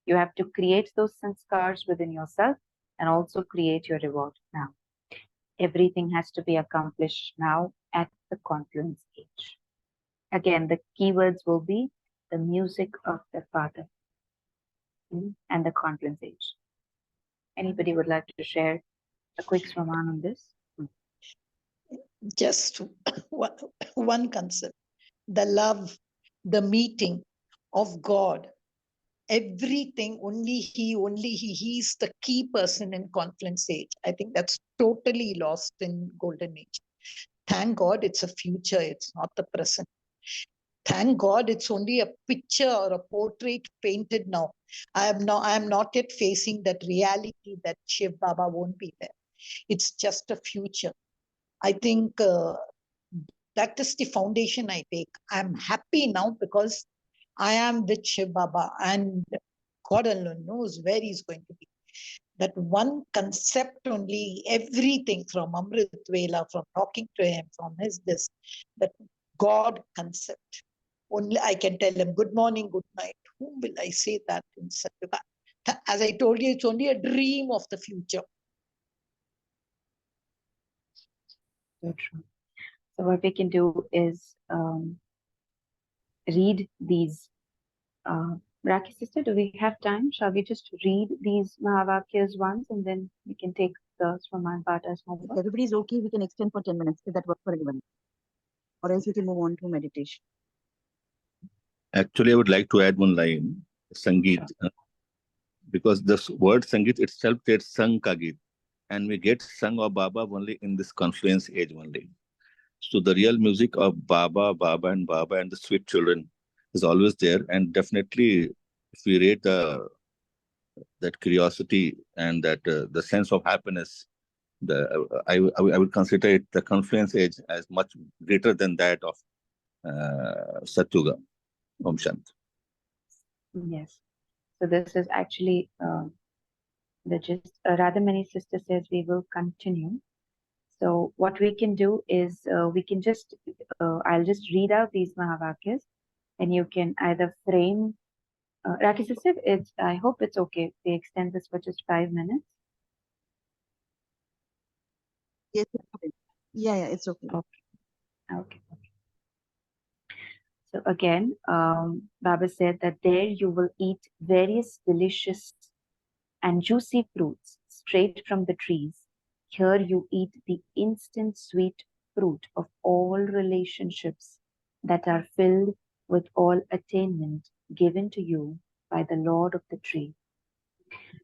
You have to create those sanskars within yourself and also create your reward now. Everything has to be accomplished now at the confluence age. Again, the keywords will be the music of the Father and the confluence age. Anybody would like to share a quick swaman on this? Just one concept. The love the meeting of God. Everything, only he's the key person in confluence age. I think that's totally lost in golden age. Thank God it's a future, it's not the present. Thank God it's only a picture or a portrait painted now. I am not yet facing that reality that Shiv Baba won't be there. It's just a future. I think that is the foundation I take. I'm happy now because I am with Shiv Baba, and God alone knows where he's going to be. That one concept only, everything from Amrit Vela, from talking to him, from his this, that God concept. Only I can tell him good morning, good night. Whom will I say that in Satyuga? As I told you, it's only a dream of the future. So true. So what we can do is read these. Raki sister, do we have time? Shall we just read these Mahavakyas once and then we can take the Swaman as homework? If everybody's okay, we can extend for 10 minutes if that works for everyone. Or else we can move on to meditation. Actually, I would like to add one line, Sangeet, because this word Sangeet itself gets Sang Kagit, and we get Sang of Baba only in this confluence age only. So the real music of Baba, and the sweet children is always there, and definitely, if we rate that curiosity and that the sense of happiness, I would consider it the confluence age as much greater than that of Satyuga. Om Shant. Yes. So this is actually the gist. Rather many sister says we will continue. So what we can do is we can just, I'll just read out these Mahavakyas and you can either frame, Raki sister, I hope it's okay. We extend this for just 5 minutes. Yes, it's okay. Yeah, it's okay. Okay. So again, Baba said that there you will eat various delicious and juicy fruits straight from the trees. Here you eat the instant sweet fruit of all relationships that are filled with all attainment given to you by the Lord of the tree.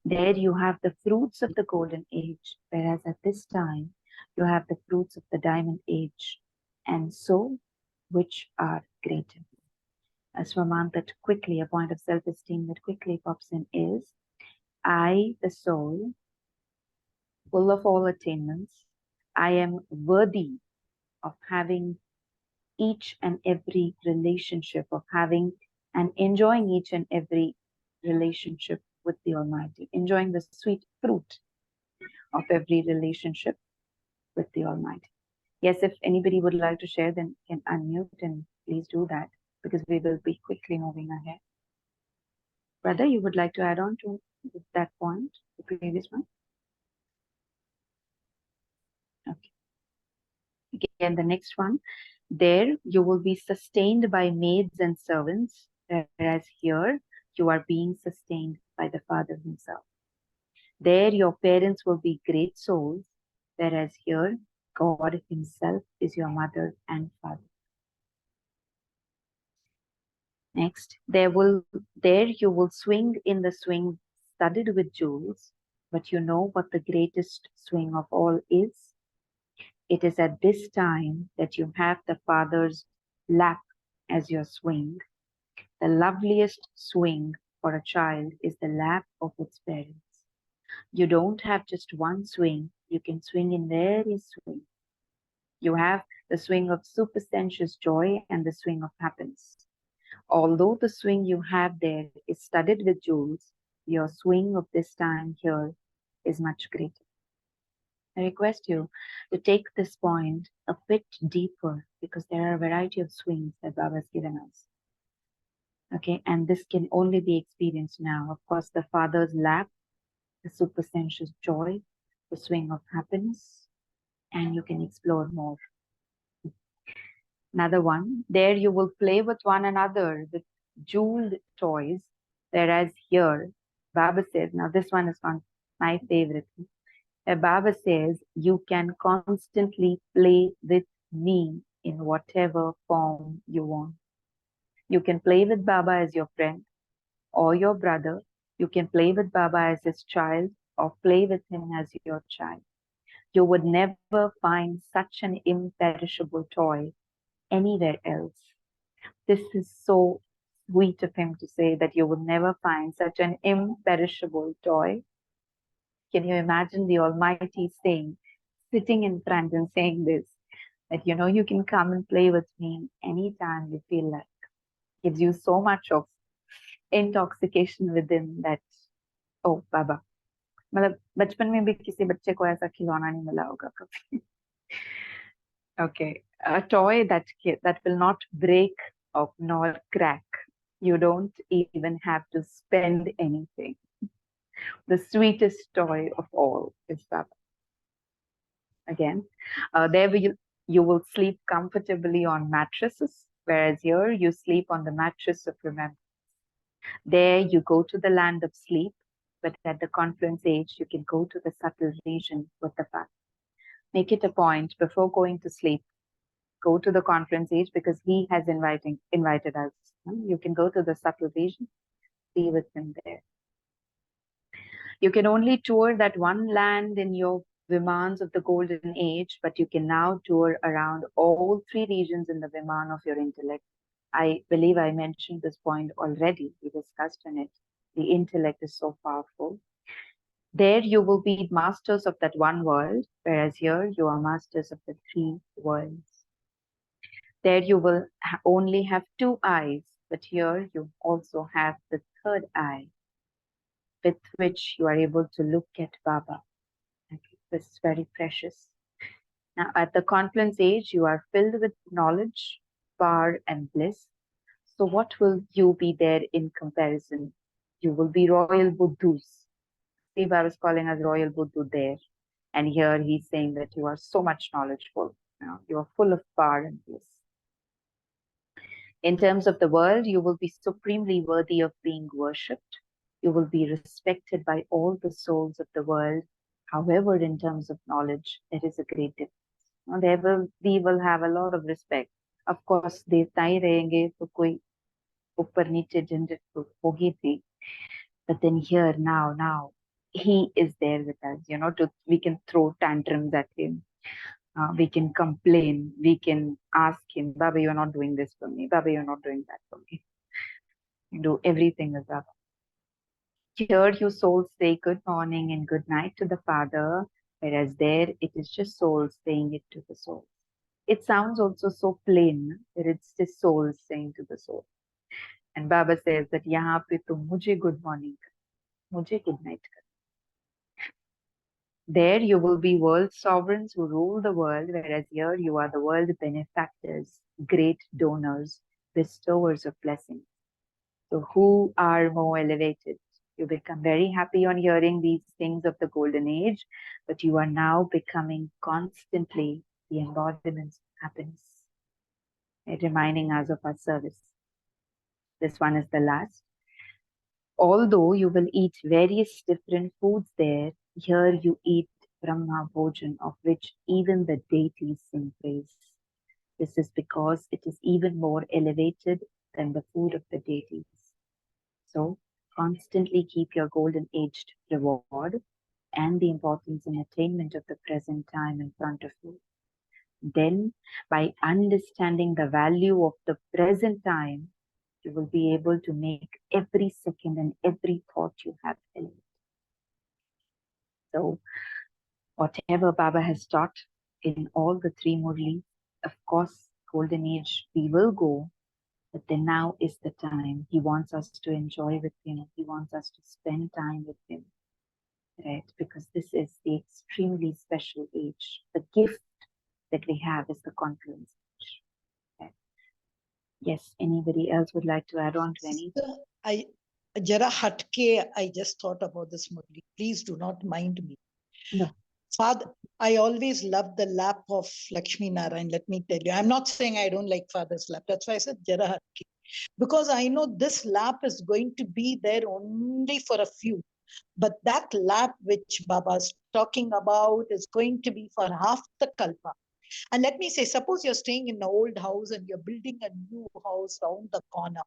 There you have the fruits of the golden age, whereas at this time you have the fruits of the diamond age, and so which are greater? A Swamant that quickly, a point of self-esteem that quickly pops in is, I, the soul, full of all attainments, I am worthy of having each and every relationship, of having and enjoying each and every relationship with the Almighty, enjoying the sweet fruit of every relationship with the Almighty. Yes, if anybody would like to share, then can unmute and please do that because we will be quickly moving ahead. Brother, you would like to add on to that point, the previous one? Okay. Again, the next one. There you will be sustained by maids and servants, whereas here you are being sustained by the Father himself. There your parents will be great souls, whereas here God himself is your mother and father. Next, there you will swing in the swing studded with jewels, but you know what the greatest swing of all is? It is at this time that you have the Father's lap as your swing. The loveliest swing for a child is the lap of its parents. You don't have just one swing, you can swing in various swings. You have the swing of supersensuous joy and the swing of happiness. Although the swing you have there is studded with jewels, your swing of this time here is much greater. I request you to take this point a bit deeper because there are a variety of swings that Baba has given us. Okay, and this can only be experienced now. Of course, the Father's lap, the supersensuous joy, the swing of happiness, and you can explore more. Another one, there you will play with one another with jeweled toys, whereas here, Baba says, now this one is my favorite. Baba says, you can constantly play with me in whatever form you want. You can play with Baba as your friend or your brother. You can play with Baba as his child or play with him as your child. You would never find such an imperishable toy anywhere else. This is so sweet of him to say that you would never find such an imperishable toy. Can you imagine the Almighty saying, sitting in front and saying this, that you can come and play with me anytime you feel like. Gives you so much of intoxication within that, oh बाबा, मतलब बचपन में भी किसी बच्चे को ऐसा खिलौना नहीं मिला होगा कभी. Okay, a toy that will not break or nor crack. You don't even have to spend anything. The sweetest toy of all is Baba. Again, there you will sleep comfortably on mattresses, whereas here you sleep on the mattress of remembrance. There you go to the land of sleep, but at the confluence age, you can go to the subtle region with the Father. Make it a point before going to sleep. Go to the confluence age because he has invited us. You can go to the subtle region, be with him there. You can only tour that one land in your Vimans of the golden age, but you can now tour around all three regions in the Viman of your intellect. I believe I mentioned this point already. We discussed on it. The intellect is so powerful. There you will be masters of that one world, whereas here you are masters of the three worlds. There you will only have two eyes, but here you also have the third eye, with which you are able to look at Baba. Okay, this is very precious. Now, at the confluence age, you are filled with knowledge, power, and bliss. So, what will you be there in comparison? You will be royal Buddhus. See, Baba is calling us royal Buddhu there. And here he's saying that you are so much knowledgeable. You are full of power and bliss. In terms of the world, you will be supremely worthy of being worshipped. You will be respected by all the souls of the world. However, in terms of knowledge, there is a great difference. We will have a lot of respect. Of course, देवता ही रहेंगे तो कोई ऊपर नीचे झंझट तो होगी थी. But then here, now, he is there with us. We can throw tantrums at him. We can complain. We can ask him, Baba, you're not doing this for me. Baba, you're not doing that for me. You do everything with Baba. Here, you souls say good morning and good night to the Father, whereas there it is just souls saying it to the soul. It sounds also so plain that it's just souls saying to the soul. And Baba says that yahan pe tum mujhe good morning kar, mujhe good night kar. There you will be world sovereigns who rule the world, whereas here you are the world benefactors, great donors, bestowers of blessings. So who are more elevated? You become very happy on hearing these things of the golden age, but you are now becoming constantly the embodiments of happiness, reminding us of our service. This one is the last. Although you will eat various different foods there, here you eat Brahma Bhojan, of which even the deities sing praise. This is because it is even more elevated than the food of the deities. So, constantly keep your golden aged reward and the importance and attainment of the present time in front of you. Then, by understanding the value of the present time, you will be able to make every second and every thought you have elevate. So, whatever Baba has taught in all the three Murlis, of course, golden age, we will go, but then now is the time. He wants us to enjoy with him. He wants us to spend time with him, right? Because this is the extremely special age. The gift that we have is the confluence age. Right? Yes, anybody else would like to add on to anything? Jara hatke, I just thought about this, Murli. Please do not mind me. No. Father, I always love the lap of Lakshmi Narayan. Let me tell you, I'm not saying I don't like Father's lap. That's why I said Jara hatke. Because I know this lap is going to be there only for a few. But that lap which Baba's talking about is going to be for half the kalpa. And let me say, suppose you're staying in an old house and you're building a new house around the corner.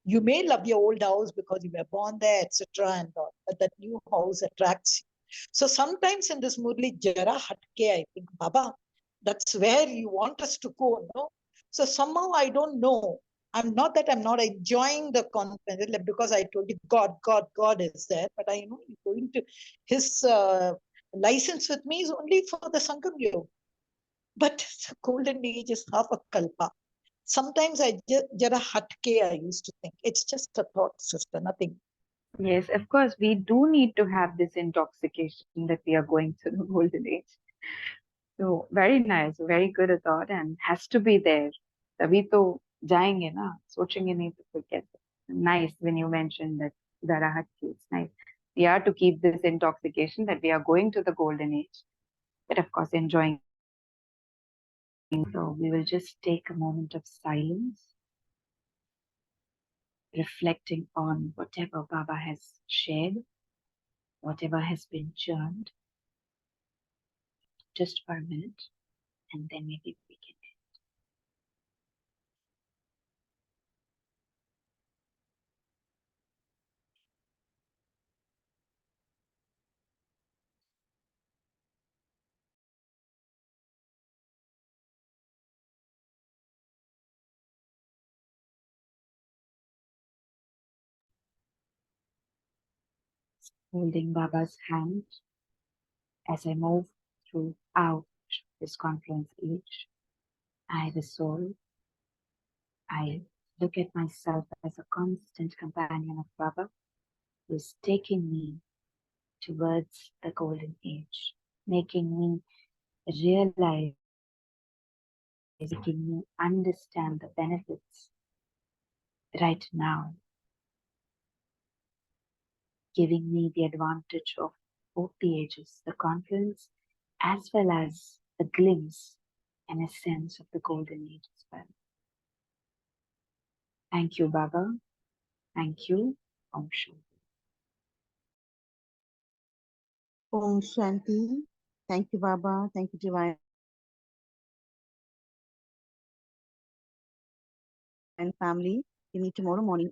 You may love your old house because you were born there, etc. And all, but that new house attracts you. So sometimes in this Murli, Jara Hatke, I think, Baba, that's where you want us to go, no? So somehow I don't know. I'm not that I'm not enjoying the conference because I told you God is there, but I know going to his license with me is only for the Sangam Yoga. But the golden age is half a kalpa. Sometimes jara hatke, I used to think. It's just a thought, sister, nothing. Yes, of course, we do need to have this intoxication that we are going to the golden age. So very nice, very good a thought, and has to be there. तभी तो जाएंगे ना, सोचेंगे नहीं तो फिर कैसे? Nice when you mentioned that Zara it's nice. We are to keep this intoxication that we are going to the golden age, but of course enjoying. So we will just take a moment of silence, reflecting on whatever Baba has shared, whatever has been churned, just for a minute, and then maybe we can. Holding Baba's hand as I move throughout this conference age. I, the soul, I look at myself as a constant companion of Baba who is taking me towards the golden age, making me realize, making me understand the benefits right now, giving me the advantage of both the ages, the confluence, as well as the glimpse and a sense of the golden age as well. Thank you, Baba. Thank you. Om Shanti. Om Shanti. Thank you, Baba. Thank you, Divine family. We meet tomorrow morning.